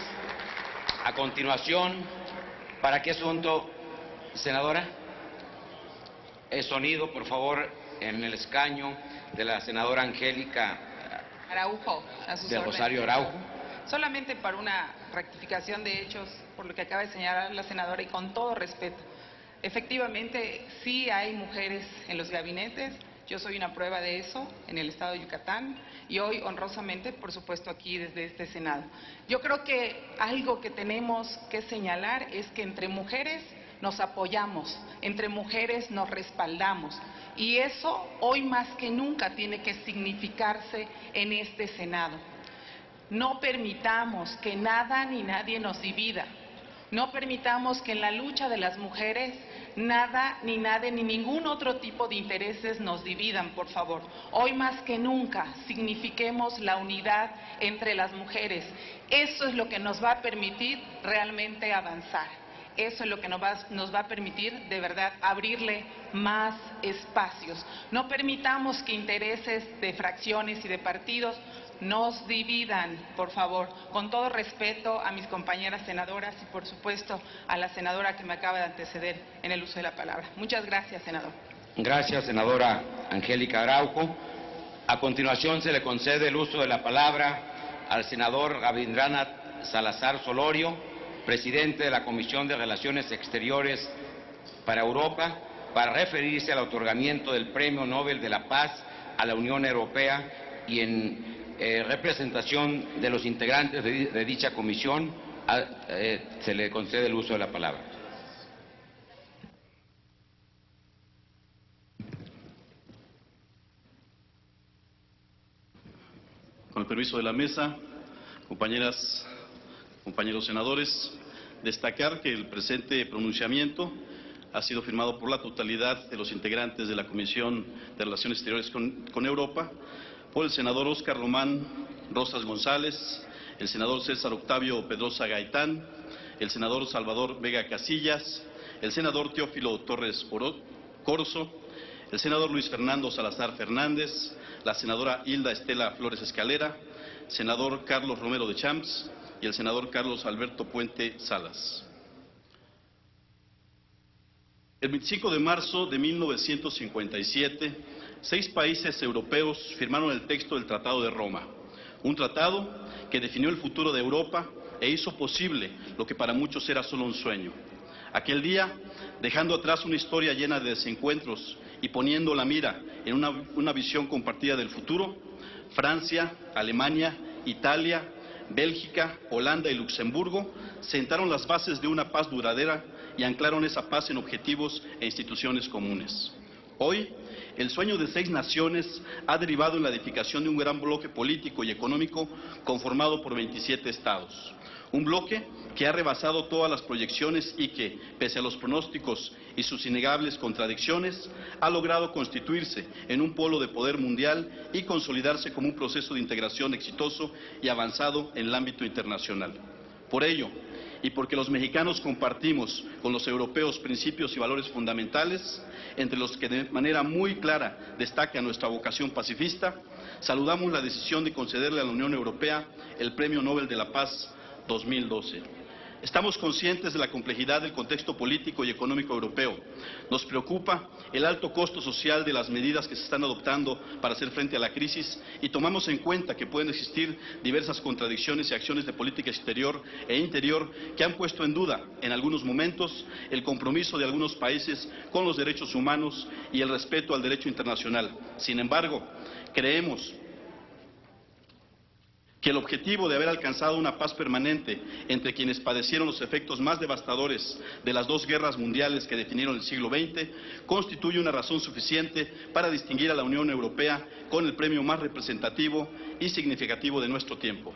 A continuación, ¿para qué asunto, senadora? Sonido, por favor, en el escaño de la senadora Angélica Araujo, a sus de Rosario órdenes. Araujo. Solamente para una rectificación de hechos, por lo que acaba de señalar la senadora, y con todo respeto. Efectivamente, sí hay mujeres en los gabinetes. Yo soy una prueba de eso en el estado de Yucatán y hoy honrosamente, por supuesto, aquí desde este Senado. Yo creo que algo que tenemos que señalar es que entre mujeres nos apoyamos, entre mujeres nos respaldamos y eso hoy más que nunca tiene que significarse en este Senado. No permitamos que nada ni nadie nos divida. No permitamos que en la lucha de las mujeres nada ni nadie ni ningún otro tipo de intereses nos dividan, por favor. Hoy más que nunca signifiquemos la unidad entre las mujeres. Eso es lo que nos va a permitir realmente avanzar. Eso es lo que nos va a permitir de verdad abrirle más espacios. No permitamos que intereses de fracciones y de partidos nos dividan, por favor, con todo respeto a mis compañeras senadoras y por supuesto a la senadora que me acaba de anteceder en el uso de la palabra. Muchas gracias, senador. Gracias, senadora Angélica Araujo. A continuación se le concede el uso de la palabra al senador Rabindranath Salazar Solorio, presidente de la Comisión de Relaciones Exteriores para Europa, para referirse al otorgamiento del Premio Nobel de la Paz a la Unión Europea y en representación de los integrantes de dicha comisión, se le concede el uso de la palabra. Con el permiso de la mesa, compañeras, compañeros senadores, destacar que el presente pronunciamiento ha sido firmado por la totalidad de los integrantes de la Comisión de Relaciones Exteriores con Europa, por el senador Óscar Román Rosas González, el senador César Octavio Pedrosa Gaitán, el senador Salvador Vega Casillas, el senador Teófilo Torres Corzo, el senador Luis Fernando Salazar Fernández, la senadora Hilda Estela Flores Escalera, senador Carlos Romero de Champs y el senador Carlos Alberto Puente Salas. El 25 de marzo de 1957, 6 países europeos firmaron el texto del Tratado de Roma, un tratado que definió el futuro de Europa e hizo posible lo que para muchos era solo un sueño. Aquel día, dejando atrás una historia llena de desencuentros y poniendo la mira en una visión compartida del futuro, Francia, Alemania, Italia, Bélgica, Holanda y Luxemburgo sentaron las bases de una paz duradera y anclaron esa paz en objetivos e instituciones comunes. Hoy, el sueño de 6 naciones ha derivado en la edificación de un gran bloque político y económico conformado por 27 estados. Un bloque que ha rebasado todas las proyecciones y que, pese a los pronósticos y sus innegables contradicciones, ha logrado constituirse en un polo de poder mundial y consolidarse como un proceso de integración exitoso y avanzado en el ámbito internacional. Por ello, y porque los mexicanos compartimos con los europeos principios y valores fundamentales, entre los que de manera muy clara destaca nuestra vocación pacifista, saludamos la decisión de concederle a la Unión Europea el Premio Nobel de la Paz 2012. Estamos conscientes de la complejidad del contexto político y económico europeo. Nos preocupa el alto costo social de las medidas que se están adoptando para hacer frente a la crisis y tomamos en cuenta que pueden existir diversas contradicciones y acciones de política exterior e interior que han puesto en duda, en algunos momentos, el compromiso de algunos países con los derechos humanos y el respeto al derecho internacional. Sin embargo, creemos que el objetivo de haber alcanzado una paz permanente entre quienes padecieron los efectos más devastadores de las dos guerras mundiales que definieron el siglo XX constituye una razón suficiente para distinguir a la Unión Europea con el premio más representativo y significativo de nuestro tiempo.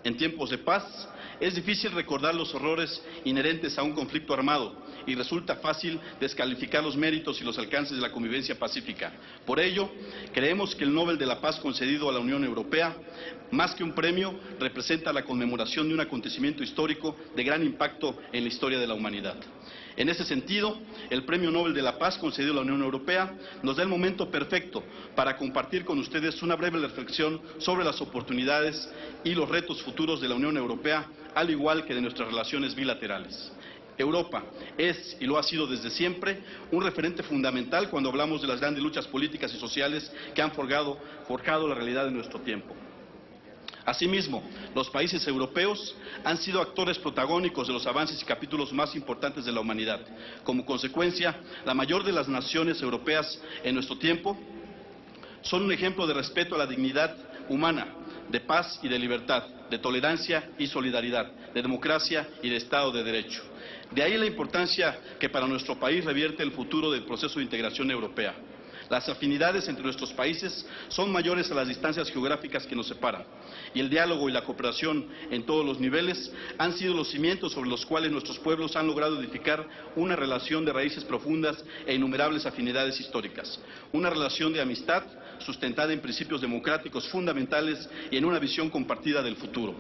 En tiempos de paz, es difícil recordar los horrores inherentes a un conflicto armado y resulta fácil descalificar los méritos y los alcances de la convivencia pacífica. Por ello, creemos que el Nobel de la Paz concedido a la Unión Europea, más que un premio, representa la conmemoración de un acontecimiento histórico de gran impacto en la historia de la humanidad. En ese sentido, el Premio Nobel de la Paz concedido a la Unión Europea nos da el momento perfecto para compartir con ustedes una breve reflexión sobre las oportunidades y los retos futuros de la Unión Europea, al igual que de nuestras relaciones bilaterales. Europa es, y lo ha sido desde siempre, un referente fundamental cuando hablamos de las grandes luchas políticas y sociales que han forjado la realidad de nuestro tiempo. Asimismo, los países europeos han sido actores protagónicos de los avances y capítulos más importantes de la humanidad. Como consecuencia, la mayor de las naciones europeas en nuestro tiempo son un ejemplo de respeto a la dignidad humana, de paz y de libertad, de tolerancia y solidaridad, de democracia y de Estado de Derecho. De ahí la importancia que para nuestro país revierte el futuro del proceso de integración europea. Las afinidades entre nuestros países son mayores a las distancias geográficas que nos separan, y el diálogo y la cooperación en todos los niveles han sido los cimientos sobre los cuales nuestros pueblos han logrado edificar una relación de raíces profundas e innumerables afinidades históricas, una relación de amistad sustentada en principios democráticos fundamentales y en una visión compartida del futuro,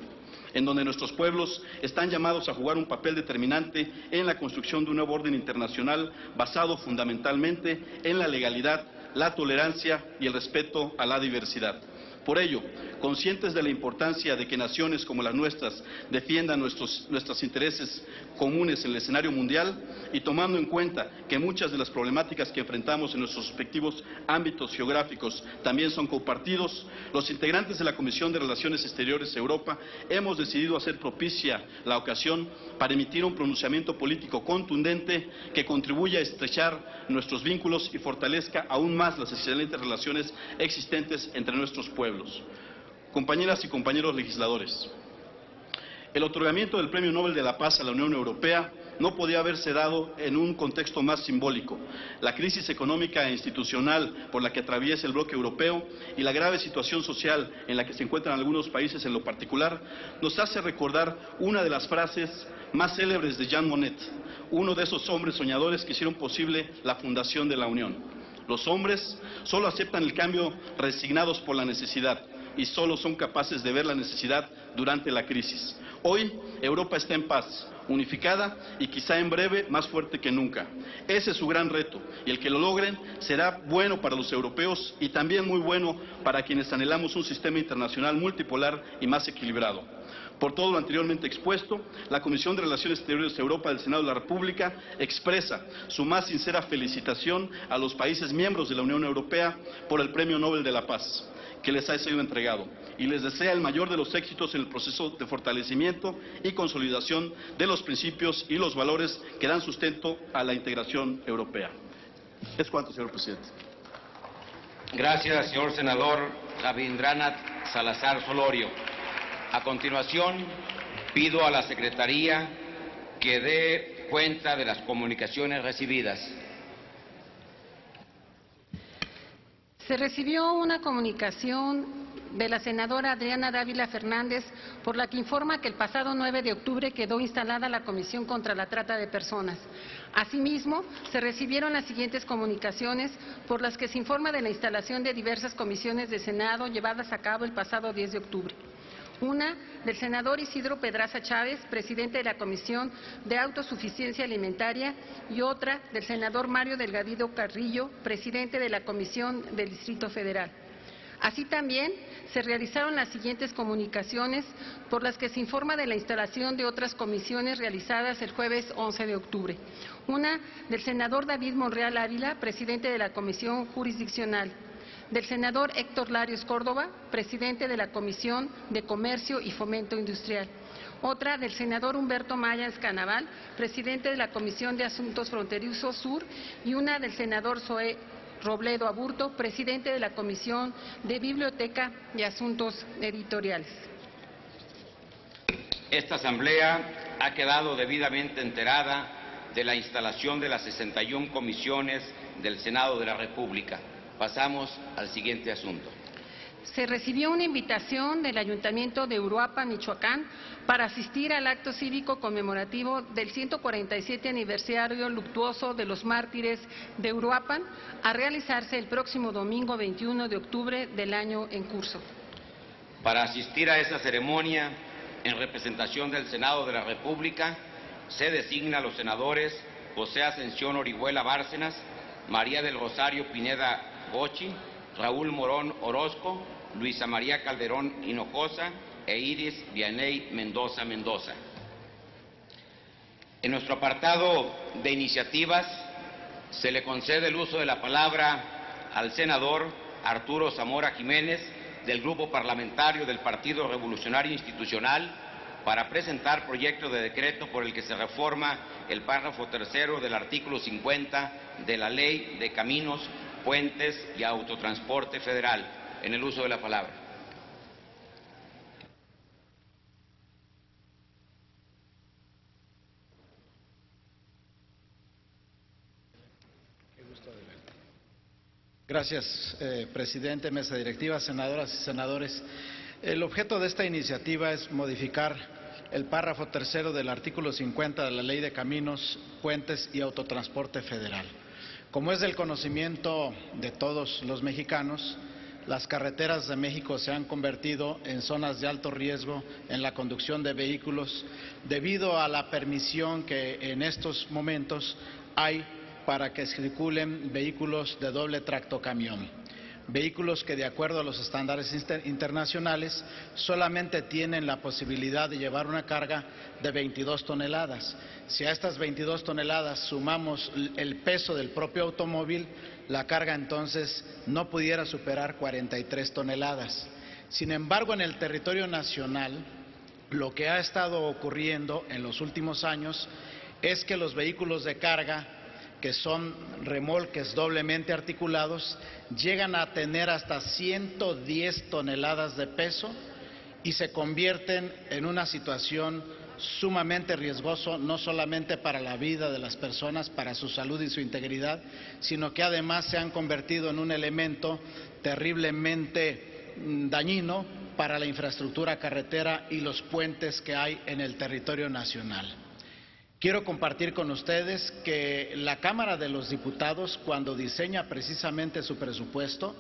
en donde nuestros pueblos están llamados a jugar un papel determinante en la construcción de un nuevo orden internacional basado fundamentalmente en la legalidad, la tolerancia y el respeto a la diversidad. Por ello, conscientes de la importancia de que naciones como las nuestras defiendan nuestros intereses comunes en el escenario mundial y tomando en cuenta que muchas de las problemáticas que enfrentamos en nuestros respectivos ámbitos geográficos también son compartidos, los integrantes de la Comisión de Relaciones Exteriores Europa hemos decidido hacer propicia la ocasión para emitir un pronunciamiento político contundente que contribuya a estrechar nuestros vínculos y fortalezca aún más las excelentes relaciones existentes entre nuestros pueblos. Compañeras y compañeros legisladores, el otorgamiento del Premio Nobel de la Paz a la Unión Europea no podía haberse dado en un contexto más simbólico. La crisis económica e institucional por la que atraviesa el bloque europeo y la grave situación social en la que se encuentran algunos países en lo particular nos hace recordar una de las frases más célebres de Jean Monnet, uno de esos hombres soñadores que hicieron posible la fundación de la Unión. Los hombres solo aceptan el cambio resignados por la necesidad y solo son capaces de ver la necesidad durante la crisis. Hoy Europa está en paz, unificada y quizá en breve más fuerte que nunca. Ese es su gran reto y el que lo logren será bueno para los europeos y también muy bueno para quienes anhelamos un sistema internacional multipolar y más equilibrado. Por todo lo anteriormente expuesto, la Comisión de Relaciones Exteriores de Europa del Senado de la República expresa su más sincera felicitación a los países miembros de la Unión Europea por el Premio Nobel de la Paz que les ha sido entregado y les desea el mayor de los éxitos en el proceso de fortalecimiento y consolidación de los principios y los valores que dan sustento a la integración europea. Es cuanto, señor presidente. Gracias, señor senador Rabindranath Salazar Solorio. A continuación, pido a la Secretaría que dé cuenta de las comunicaciones recibidas. Se recibió una comunicación de la senadora Adriana Dávila Fernández, por la que informa que el pasado 9 de octubre quedó instalada la Comisión contra la Trata de Personas. Asimismo, se recibieron las siguientes comunicaciones por las que se informa de la instalación de diversas comisiones de Senado llevadas a cabo el pasado 10 de octubre. Una, del senador Isidro Pedraza Chávez, presidente de la Comisión de Autosuficiencia Alimentaria, y otra, del senador Mario Delgadillo Carrillo, presidente de la Comisión del Distrito Federal. Así también se realizaron las siguientes comunicaciones por las que se informa de la instalación de otras comisiones realizadas el jueves 11 de octubre. Una, del senador David Monreal Ávila, presidente de la Comisión Jurisdiccional. Del senador Héctor Larios Córdoba, presidente de la Comisión de Comercio y Fomento Industrial. Otra, del senador Humberto Maya Escanaval, presidente de la Comisión de Asuntos Fronterizos Sur, y una del senador Zoé Robledo Aburto, presidente de la Comisión de Biblioteca y Asuntos Editoriales. Esta Asamblea ha quedado debidamente enterada de la instalación de las 61 comisiones del Senado de la República. Pasamos al siguiente asunto. Se recibió una invitación del Ayuntamiento de Uruapan, Michoacán, para asistir al acto cívico conmemorativo del 147 aniversario luctuoso de los mártires de Uruapan, a realizarse el próximo domingo 21 de octubre del año en curso. Para asistir a esta ceremonia, en representación del Senado de la República, se designa a los senadores José Ascensión Orihuela Bárcenas, María del Rosario Pineda Gochi, Raúl Morón Orozco, Luisa María Calderón Hinojosa e Iris Vianey Mendoza Mendoza. En nuestro apartado de iniciativas se le concede el uso de la palabra al senador Arturo Zamora Jiménez, del Grupo Parlamentario del Partido Revolucionario Institucional, para presentar proyecto de decreto por el que se reforma el párrafo tercero del artículo 50 de la Ley de Caminos, Puentes y Autotransporte Federal. En el uso de la palabra. Gracias, presidente, mesa directiva, senadoras y senadores. El objeto de esta iniciativa es modificar el párrafo tercero del artículo 50 de la Ley de Caminos, Puentes y Autotransporte Federal. Como es del conocimiento de todos los mexicanos, las carreteras de México se han convertido en zonas de alto riesgo en la conducción de vehículos debido a la permisión que en estos momentos hay para que circulen vehículos de doble tractocamión. Vehículos que, de acuerdo a los estándares internacionales, solamente tienen la posibilidad de llevar una carga de 22 toneladas. Si a estas 22 toneladas sumamos el peso del propio automóvil, la carga entonces no pudiera superar 43 toneladas. Sin embargo, en el territorio nacional, lo que ha estado ocurriendo en los últimos años es que los vehículos de carga, que son remolques doblemente articulados, llegan a tener hasta 110 toneladas de peso y se convierten en una situación sumamente riesgosa, no solamente para la vida de las personas, para su salud y su integridad, sino que además se han convertido en un elemento terriblemente dañino para la infraestructura carretera y los puentes que hay en el territorio nacional. Quiero compartir con ustedes que la Cámara de los Diputados, cuando diseña precisamente su presupuesto,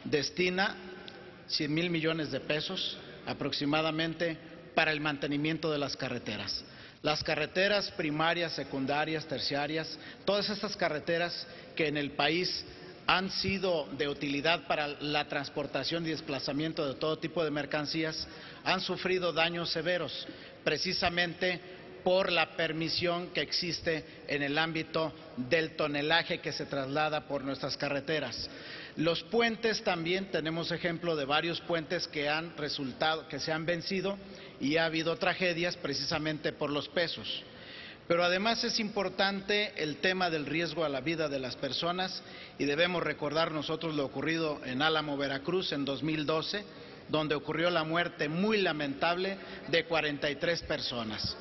destina 100,000 millones de pesos aproximadamente para el mantenimiento de las carreteras. Las carreteras primarias, secundarias, terciarias, todas estas carreteras que en el país han sido de utilidad para la transportación y desplazamiento de todo tipo de mercancías, han sufrido daños severos, precisamente por la permisión que existe en el ámbito del tonelaje que se traslada por nuestras carreteras. Los puentes también, tenemos ejemplo de varios puentes que se han vencido y ha habido tragedias precisamente por los pesos. Pero además es importante el tema del riesgo a la vida de las personas y debemos recordar nosotros lo ocurrido en Álamo, Veracruz, en 2012, donde ocurrió la muerte muy lamentable de 43 personas.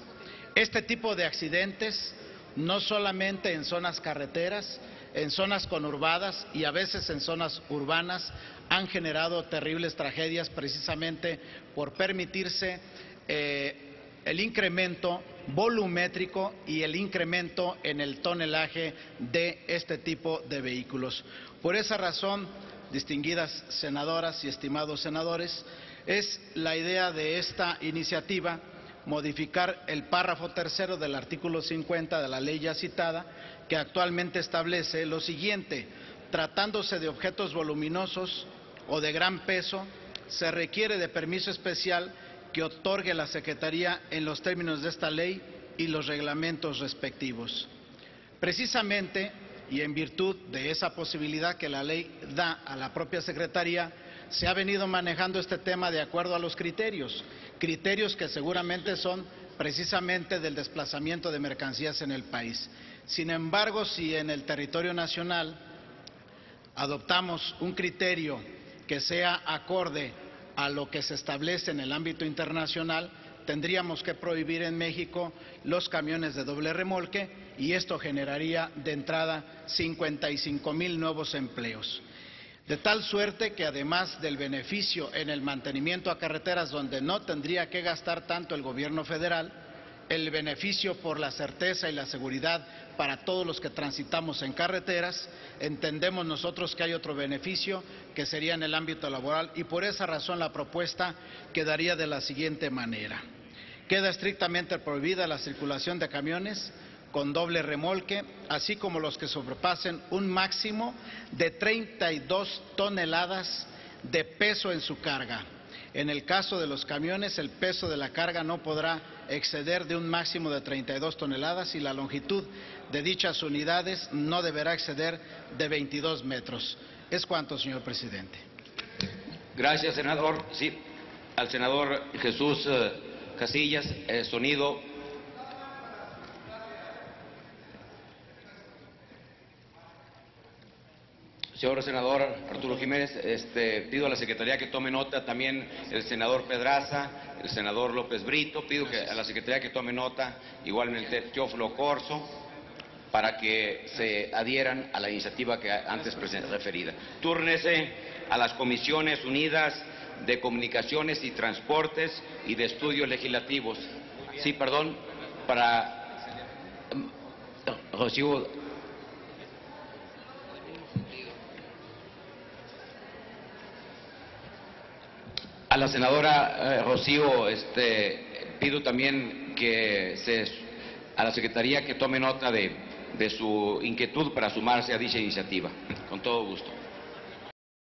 Este tipo de accidentes, no solamente en zonas carreteras, en zonas conurbadas y a veces en zonas urbanas, han generado terribles tragedias precisamente por permitirse el incremento volumétrico y el incremento en el tonelaje de este tipo de vehículos. Por esa razón, distinguidas senadoras y estimados senadores, es la idea de esta iniciativa modificar el párrafo tercero del artículo 50 de la ley ya citada, que actualmente establece lo siguiente: tratándose de objetos voluminosos o de gran peso, se requiere de permiso especial que otorgue la Secretaría en los términos de esta ley y los reglamentos respectivos. Precisamente, y en virtud de esa posibilidad que la ley da a la propia Secretaría, se ha venido manejando este tema de acuerdo a los criterios que seguramente son precisamente del desplazamiento de mercancías en el país. Sin embargo, si en el territorio nacional adoptamos un criterio que sea acorde a lo que se establece en el ámbito internacional, tendríamos que prohibir en México los camiones de doble remolque y esto generaría de entrada 55,000 nuevos empleos. De tal suerte que además del beneficio en el mantenimiento a carreteras donde no tendría que gastar tanto el gobierno federal, el beneficio por la certeza y la seguridad para todos los que transitamos en carreteras, entendemos nosotros que hay otro beneficio que sería en el ámbito laboral y por esa razón la propuesta quedaría de la siguiente manera. Queda estrictamente prohibida la circulación de camiones con doble remolque, así como los que sobrepasen un máximo de 32 toneladas de peso en su carga. En el caso de los camiones, el peso de la carga no podrá exceder de un máximo de 32 toneladas y la longitud de dichas unidades no deberá exceder de 22 metros. Es cuanto, señor presidente. Gracias, senador. Sí, al senador Jesús Casillas, sonido. Señor senador Arturo Jiménez, pido a la Secretaría que tome nota también el senador Pedraza, el senador López Brito, pido que a la Secretaría que tome nota igualmente Teófilo Corso, para que se adhieran a la iniciativa que antes referida. Túrnese a las Comisiones Unidas de Comunicaciones y Transportes y de Estudios Legislativos. Sí, perdón, para Rocío. A la senadora Rocío, pido también que a la Secretaría que tome nota de su inquietud para sumarse a dicha iniciativa. Con todo gusto.